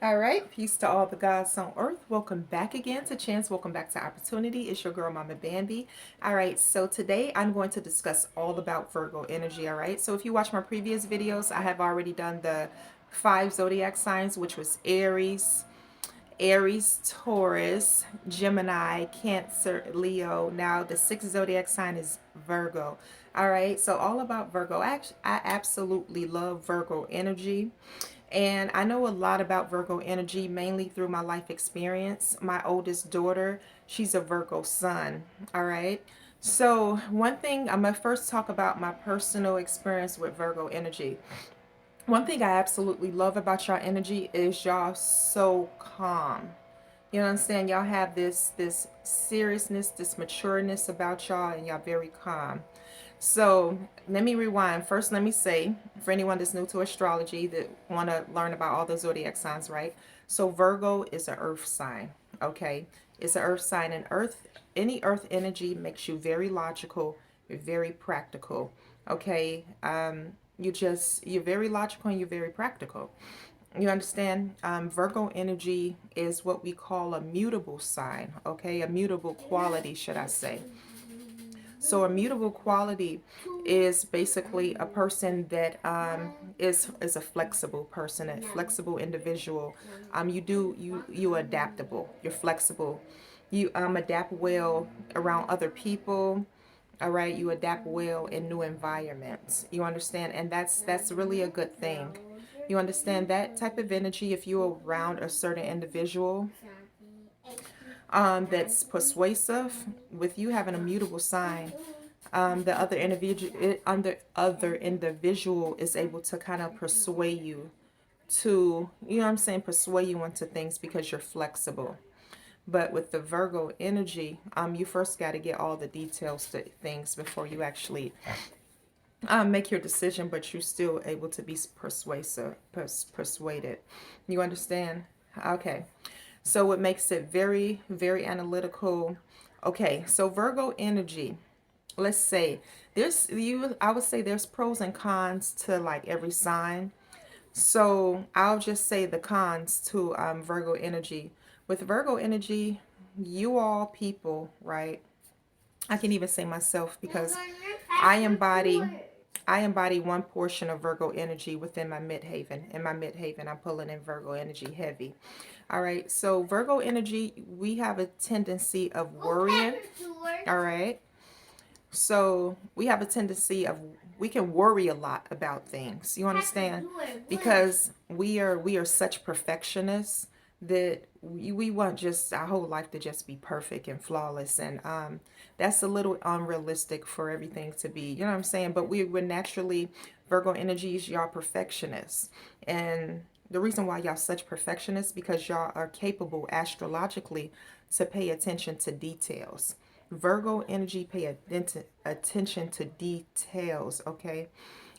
All right, peace to all the gods on earth. Welcome back again to Chance. Welcome back to Opportunity. It's your girl, Mama Bambi. All right, so today I'm going to discuss all about Virgo energy. All right, so if you watch my previous videos, I have already done the 5 zodiac signs, which was Aries, Taurus, Gemini, Cancer, Leo. Now the sixth zodiac sign is Virgo. All right, so all about Virgo. Actually, I absolutely love Virgo energy. And I know a lot about Virgo energy mainly through my life experience. My oldest daughter, she's a Virgo sun. All right. So, one thing I'm going to first talk about my personal experience with Virgo energy. One thing I absolutely love about y'all energy is y'all so calm. You know what I'm saying? Y'all have this seriousness, this matureness about y'all, and y'all very calm. So let me rewind. First, let me say, for anyone that's new to astrology that want to learn about all the zodiac signs, right? So Virgo is an earth sign, okay? It's an earth sign, and any earth energy makes you very logical, you're very practical, okay? You're very logical and you're very practical. You understand? Virgo energy is what we call a mutable sign, okay? A mutable quality, should I say. So a mutable quality is basically a person that is a flexible person, a flexible individual. You adaptable. You're flexible. You adapt well around other people. All right, you adapt well in new environments. You understand, and that's really a good thing. You understand that type of energy. If you're around a certain individual, that's persuasive, with you having a mutable sign, the other individual is able to kind of persuade you to, you know what I'm saying, persuade you into things because you're flexible. But with the Virgo energy, you first got to get all the details to things before you actually make your decision, but you're still able to be persuaded. You understand? Okay. So what makes it very, very analytical. Okay, so Virgo energy. Let's say I would say there's pros and cons to like every sign. So I'll just say the cons to Virgo energy. With Virgo energy, you all people, right? I can even say myself because I embody I embody one portion of Virgo energy within my midhaven. In my midhaven, I'm pulling in Virgo energy heavy. All right. So Virgo energy, we have a tendency of worrying. All right. So we have a tendency of we can worry a lot about things. You understand? Because we are such perfectionists that we want just our whole life to just be perfect and flawless, and that's a little unrealistic for everything to be, you know what I'm saying? But we're naturally Virgo energies, y'all perfectionists. And the reason why y'all such perfectionists because y'all are capable astrologically to pay attention to details. Virgo energy pay attention to details, okay?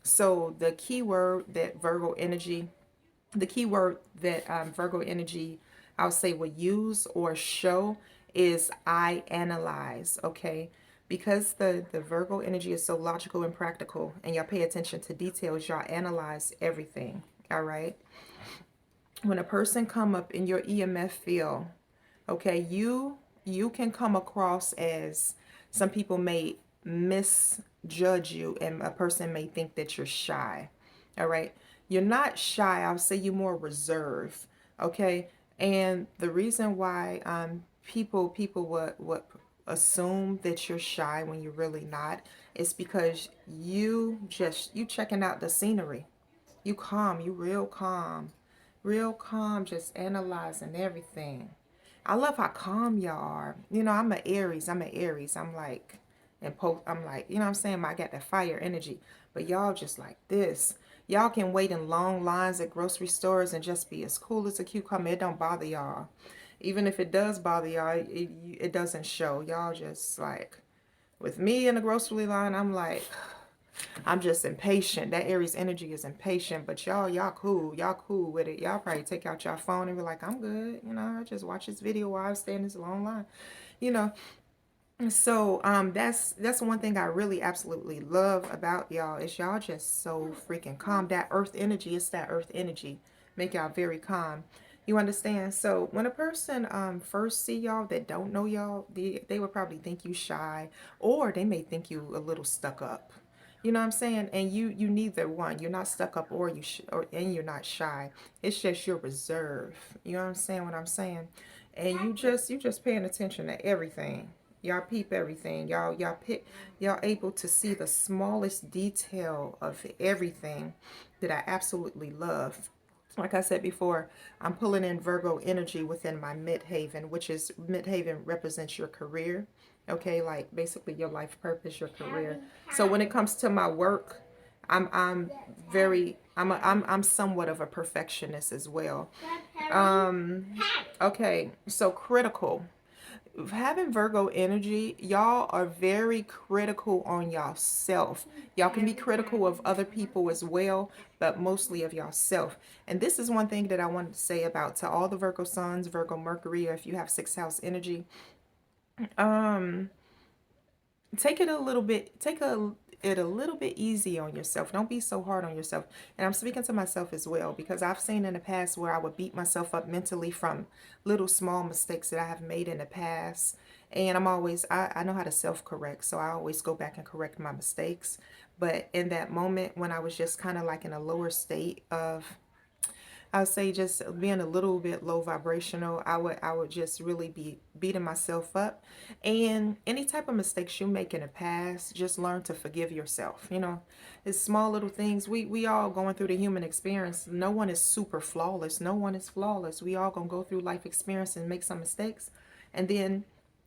So the key word that Virgo energy, I would say, will use or show is I analyze, okay? Because the Virgo energy is so logical and practical, and y'all pay attention to details, y'all analyze everything, all right? When a person come up in your EMF field, okay, you can come across as, some people may misjudge you and a person may think that you're shy. All right. You're not shy. I would say you're more reserved. Okay. And the reason why people would assume that you're shy when you're really not is because you checking out the scenery. You calm, you real calm, just analyzing everything. I love how calm y'all are. You know, I'm an Aries. I'm like, I'm like, you know what I'm saying? I got that fire energy. But y'all just like this. Y'all can wait in long lines at grocery stores and just be as cool as a cucumber. It don't bother y'all. Even if it does bother y'all, it doesn't show. Y'all just like, with me in the grocery line, I'm like, I'm just impatient. That Aries energy is impatient, but y'all cool. Y'all cool with it. Y'all probably take out your phone and be like, I'm good. You know, I just watch this video while I stay in this long line. You know, so that's one thing I really absolutely love about y'all is y'all just so freaking calm. That earth energy, it's that earth energy. Make y'all very calm. You understand? So when a person first see y'all that don't know y'all, they would probably think you shy, or they may think you a little stuck up. You know what I'm saying? And you neither one. You're not stuck up, or or and you're not shy. It's just you're reserved. You know what I'm saying? What I'm saying? And you just paying attention to everything. Y'all peep everything. Y'all able to see the smallest detail of everything that I absolutely love. Like I said before, I'm pulling in Virgo energy within my midhaven, which is midhaven represents your career. Okay, like basically your life purpose, your career. So when it comes to my work, I'm very I'm somewhat of a perfectionist as well. Um okay, so critical. Having Virgo energy, y'all are very critical on yourself. Y'all can be critical of other people as well, but mostly of yourself. And this is one thing that I wanted to say about to all the Virgo suns, Virgo Mercury, or if you have sixth house energy. Um, take it a little bit, it a little bit easy on yourself. Don't be so hard on yourself. And I'm speaking to myself as well, because I've seen in the past where I would beat myself up mentally from little small mistakes that I have made in the past. And I know how to self-correct, so I always go back and correct my mistakes. But in that moment when I was just kind of like in a lower state of, I would say, just being a little bit low vibrational, I would just really be beating myself up. And any type of mistakes you make in the past, just learn to forgive yourself. It's small little things. We all going through the human experience. No one is super flawless. No one is flawless. We all gonna go through life experience and make some mistakes, and then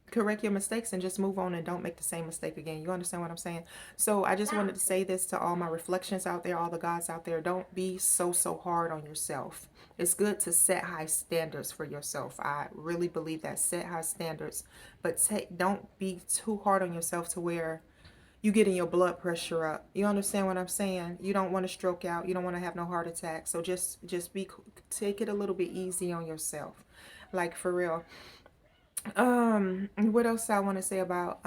correct your mistakes and just move on and don't make the same mistake again. You understand what I'm saying? So I just wanted to say this to all my reflections out there, all the guys out there. Don't be so hard on yourself. It's good to set high standards for yourself. I really believe that. Set high standards, but don't be too hard on yourself to where you getting your blood pressure up. You understand what I'm saying? You don't want to stroke out. You don't want to have no heart attack. So just take it a little bit easy on yourself, like for real. What else I want to say about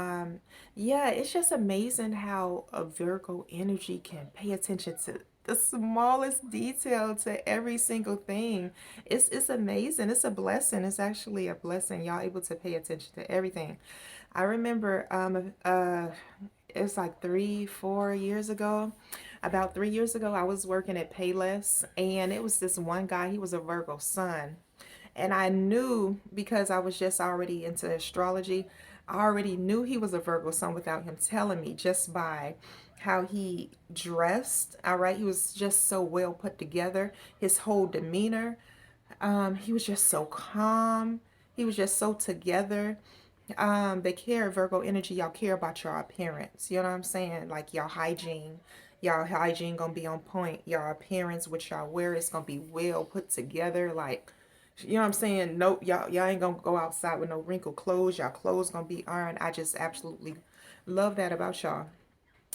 yeah, it's just amazing how a Virgo energy can pay attention to the smallest detail to every single thing. It's amazing. It's a blessing. It's actually a blessing. Y'all able to pay attention to everything. I remember it's like 3 4 years ago. About 3 years ago, I was working at Payless, and it was this one guy. He was a Virgo sun, and I knew, because I was just already into astrology, I already knew he was a Virgo sun without him telling me, just by how he dressed. All right. He was just so well put together. His whole demeanor. He was just so calm. He was just so together. They care, Virgo energy, y'all care about your appearance. You know what I'm saying? Like your hygiene. Y'all hygiene gonna be on point. Your appearance, which y'all wear, is gonna be well put together. Like, you know what I'm saying? Nope, y'all ain't gonna go outside with no wrinkled clothes. Y'all clothes gonna be ironed. I just absolutely love that about y'all.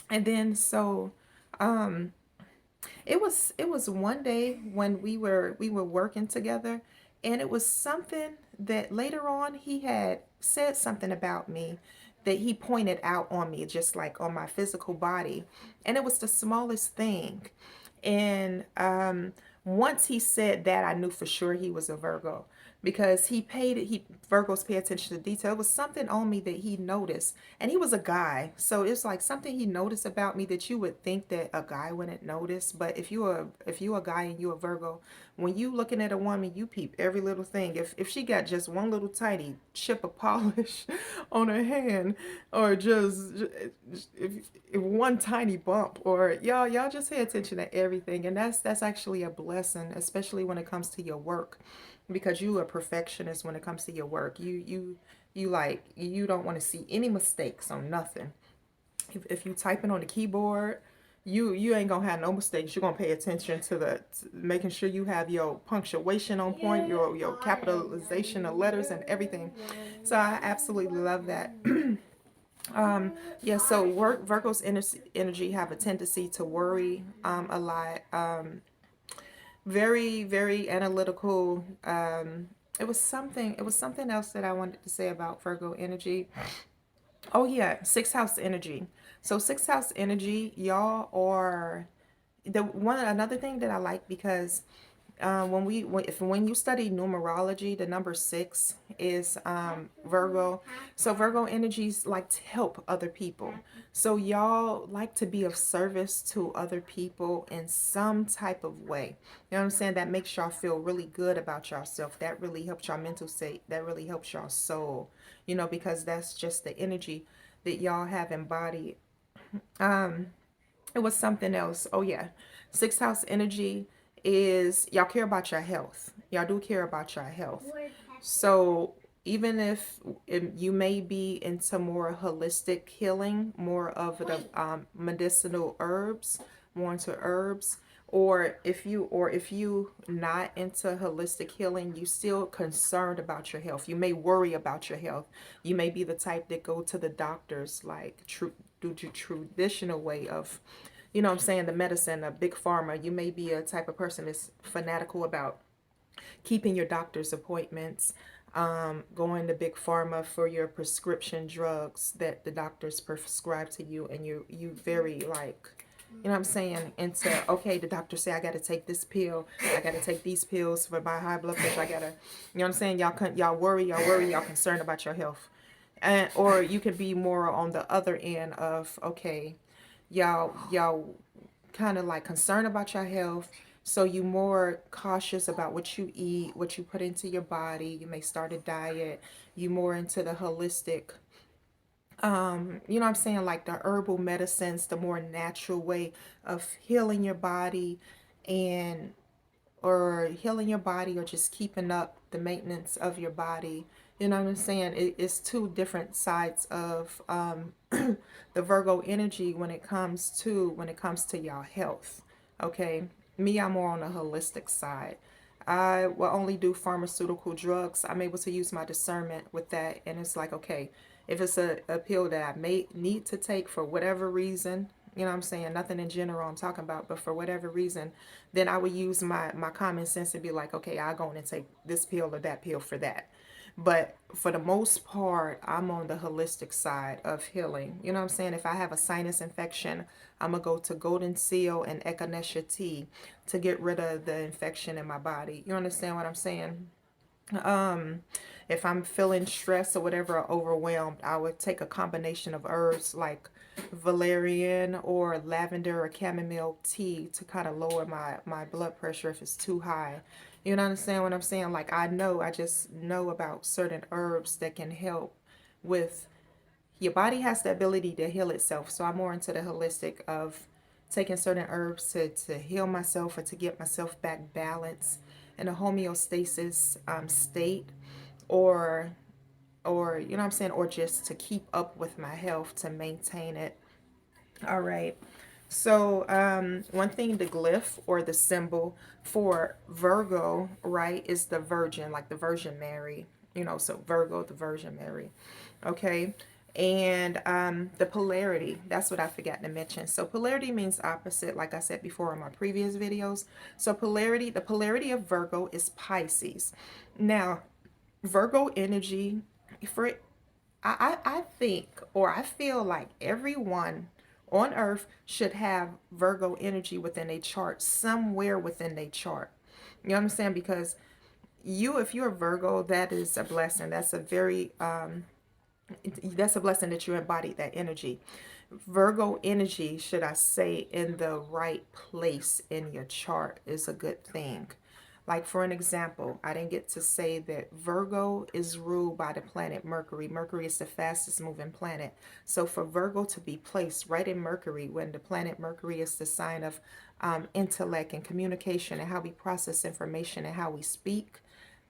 And then so it was one day when we were working together, and it was something that later on he had said something about me that he pointed out on me, just like on my physical body, and it was the smallest thing. And once he said that, I knew for sure he was a Virgo, because he Virgos pay attention to detail. It was something on me that he noticed, and he was a guy, so it's like something he noticed about me that you would think that a guy wouldn't notice. But if you a guy and you a Virgo, when you looking at a woman, you peep every little thing. If she got just one little tiny chip of polish on her hand, or just if one tiny bump, or y'all just pay attention to everything. And that's actually a blessing, especially when it comes to your work, because you a perfectionist when it comes to your work. You don't want to see any mistakes on nothing. If you typing on the keyboard, you ain't gonna have no mistakes. You're gonna pay attention to making sure you have your punctuation on point, your capitalization of letters and everything. So I absolutely love that. Yeah, so Virgo's energy have a tendency to worry a lot. Very, very analytical. It was something else that I wanted to say about Virgo energy. Oh yeah, sixth house energy. So sixth house energy, y'all are the one another thing that I like, because When you study numerology, the number six is Virgo. So Virgo energies like to help other people. So y'all like to be of service to other people in some type of way. You know what I'm saying? That makes y'all feel really good about yourself. That really helps y'all mental state. That really helps y'all soul. You know, because that's just the energy that y'all have embodied. It was something else. Oh yeah. Sixth house energy is y'all care about your health. Y'all do care about your health. So even if you may be into more holistic healing, more of the medicinal herbs, more into herbs, or if you not into holistic healing, you still concerned about your health. You may worry about your health. You may be the type that go to the doctors like do the traditional way of, you know what I'm saying, the medicine, a big pharma. You may be a type of person that's fanatical about keeping your doctor's appointments, going to big pharma for your prescription drugs that the doctors prescribe to you, and you very like, you know what I'm saying, into, okay, the doctor say I got to take this pill, I got to take these pills for my high blood pressure, I got to, you know what I'm saying, y'all worry, y'all concerned about your health. And or you could be more on the other end of, okay, y'all kind of like concerned about your health, so you more cautious about what you eat, what you put into your body. You may start a diet. You more into the holistic, you know what I'm saying, like the herbal medicines, the more natural way of healing your body, and or healing your body, or just keeping up the maintenance of your body. You know what I'm saying? It's two different sides of the Virgo energy when it comes to y'all health. Okay, me, I'm more on the holistic side. I will only do pharmaceutical drugs. I'm able to use my discernment with that, and it's like, okay, if it's a pill that I may need to take for whatever reason, you know what I'm saying, nothing in general I'm talking about, but for whatever reason, then I would use my common sense and be like, okay, I'll go in and take this pill or that pill for that. But for the most part, I'm on the holistic side of healing. You know what I'm saying? If I have a sinus infection, I'm going to go to golden seal and echinacea tea to get rid of the infection in my body. You understand what I'm saying? If I'm feeling stressed or whatever, or overwhelmed, I would take a combination of herbs like valerian or lavender or chamomile tea to kind of lower my blood pressure if it's too high. You understand what I'm saying? Like, I just know about certain herbs that can help with, your body has the ability to heal itself. So I'm more into the holistic of taking certain herbs to heal myself or to get myself back balanced in a homeostasis state, or you know what I'm saying, or just to keep up with my health, to maintain it. All right. So one thing, the glyph or the symbol for Virgo, right, is the Virgin, like the Virgin Mary. You know, so Virgo, the Virgin Mary. Okay. And the polarity, that's what I forgot to mention. So polarity means opposite, like I said before in my previous videos. So polarity, the polarity of Virgo is Pisces. Now, Virgo energy, for I think, or I feel like everyone on earth should have Virgo energy within a chart, somewhere within a chart. You know what I'm saying? Because if you're a Virgo, that is a blessing. That's a blessing that you embodied that energy. Virgo energy, should I say, in the right place in your chart is a good thing. Like, for an example, I didn't get to say that Virgo is ruled by the planet Mercury. Mercury is the fastest moving planet. So for Virgo to be placed right in Mercury, when the planet Mercury is the sign of intellect and communication and how we process information and how we speak,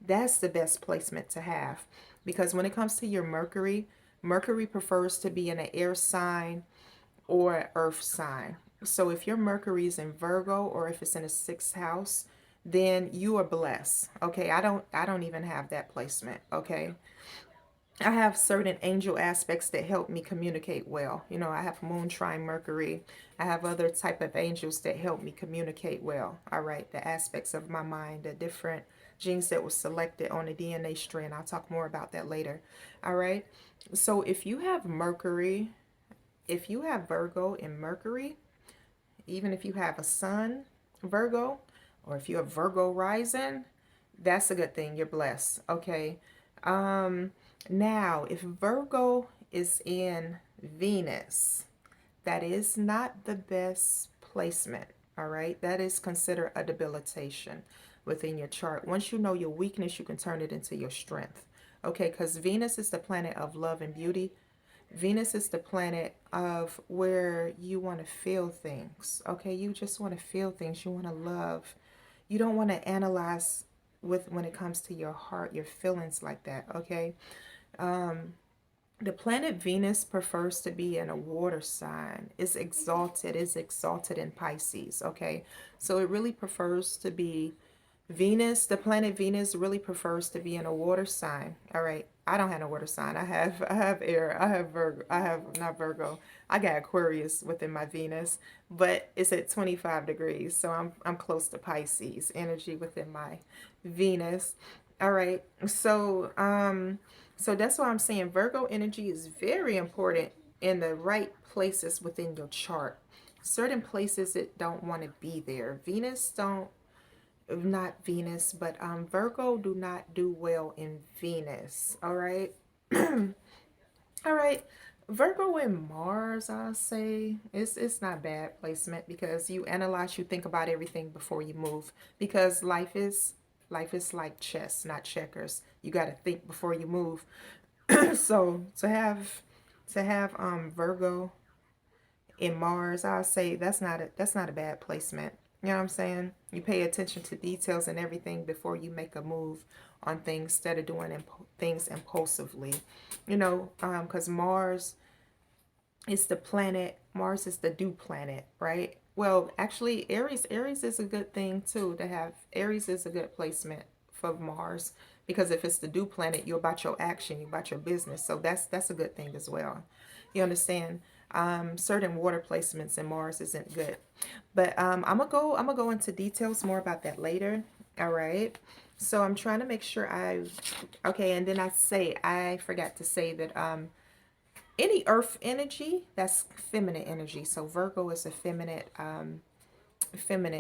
that's the best placement to have. Because when it comes to your Mercury, Mercury prefers to be in an air sign or earth sign. So if your Mercury is in Virgo, or if it's in a sixth house, then you are blessed. Okay, I don't even have that placement. Okay, I have certain angel aspects that help me communicate well. You know, I have Moon trine Mercury. I have other type of angels that help me communicate well. All right, the aspects of my mind, the different genes that were selected on the DNA strand. I'll talk more about that later. All right, so if you have Mercury, if you have Virgo in Mercury, even if you have a Sun Virgo, or if you're a Virgo rising, that's a good thing. You're blessed. Okay. Um, Now, if Virgo is in Venus, that is not the best placement. All right. That is considered a debilitation within your chart. Once you know your weakness, you can turn it into your strength. Okay. Because Venus is the planet of love and beauty. Venus is the planet of where you want to feel things. Okay. You just want to feel things. You want to love. You don't want to analyze with when it comes to your heart, your feelings like that. Okay. The planet Venus prefers to be in a water sign. It's exalted in Pisces, okay? So it really prefers to be Venus, the planet Venus really prefers to be in a water sign. All right. I don't have a water sign. I have air. I have Virgo. I have not Virgo. I got Aquarius within my Venus, but it's at 25 degrees. So I'm close to Pisces energy within my Venus. All right. So that's why I'm saying Virgo energy is very important in the right places within your chart. Certain places that don't want to be there. Venus don't not Venus, but Virgo do not do well in Venus. All right. All right. Virgo and Mars, I'll say it's not bad placement because you analyze, you think about everything before you move because life is like chess, not checkers. You got to think before you move. So to have Virgo in Mars, I'll say that's not a bad placement. You know what I'm saying? You pay attention to details and everything before you make a move on things instead of doing things impulsively. Because Mars is the dew planet, right? Well, actually, Aries is a good thing too to have. Aries is a good placement for Mars because if it's the dew planet, you're about your action, you're about your business. So that's a good thing as well. You understand? Certain water placements in Mars isn't good, but I'm gonna go into details more about that later. All right. So I'm trying to make sure okay, and then I forgot to say that any earth energy, that's feminine energy. So Virgo is a feminine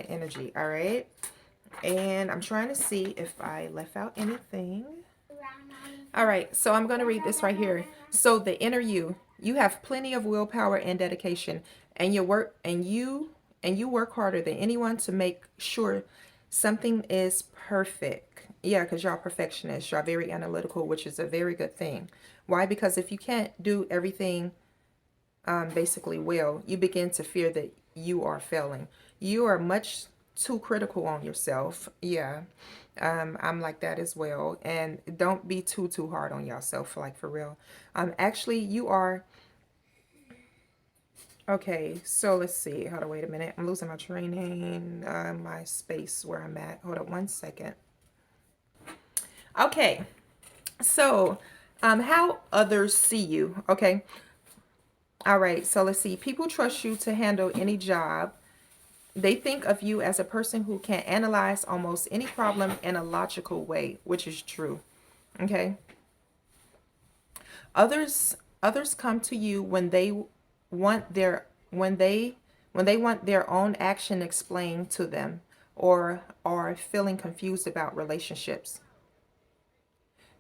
energy. All right. And I'm trying to see if I left out anything. All right, so I'm going to read this right here. So the inner you have plenty of willpower and dedication, and you work harder than anyone to make sure something is perfect. Yeah, because y'all perfectionists, y'all very analytical, which is a very good thing. Why? Because if you can't do everything basically well, you begin to fear that you are failing. You are much too critical on yourself. Yeah. I'm like that as well. And don't be too hard on yourself, like for real. Actually, you are. Okay, so let's see. Hold on, wait a minute. I'm losing my training, my space where I'm at. Hold on one second. Okay, so how others see you. Okay, all right, so let's see. People trust you to handle any job. They think of you as a person who can analyze almost any problem in a logical way, which is true. Okay. Others come to you when they want their when they want their own action explained to them or are feeling confused about relationships.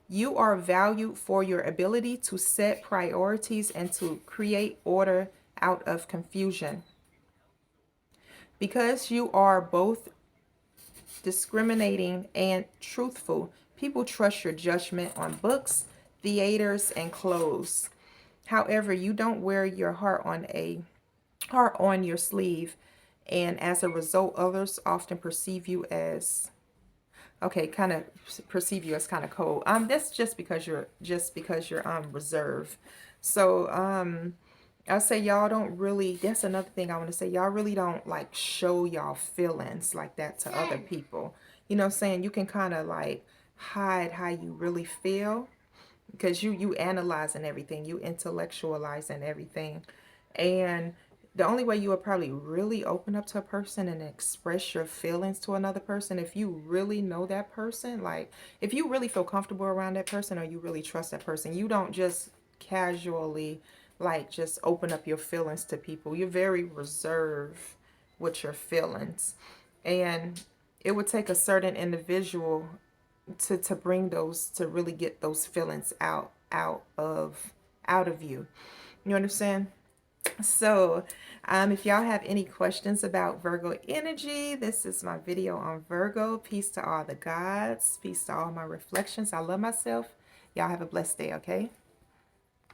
You are valued for your ability to set priorities and to create order out of confusion. Because you are both discriminating and truthful, people trust your judgment on books, theaters, and clothes. However, you don't wear your heart on your sleeve, and as a result, others often perceive you as kind of perceive you as kind of cold. That's just because you're reserved. So I'll say y'all don't really, that's another thing I want to say. Y'all really don't like show y'all feelings like that to other people. You know what I'm saying? You can kind of like hide how you really feel because you analyzing everything, you intellectualizing everything. And the only way you would probably really open up to a person and express your feelings to another person, if you really know that person, like if you really feel comfortable around that person or you really trust that person, you don't just casually like just open up your feelings to people. You're very reserved with your feelings. And it would take a certain individual to bring those, to really get those feelings out of you. You understand? So, if y'all have any questions about Virgo energy, this is my video on Virgo. Peace to all the gods. Peace to all my reflections. I love myself. Y'all have a blessed day, okay?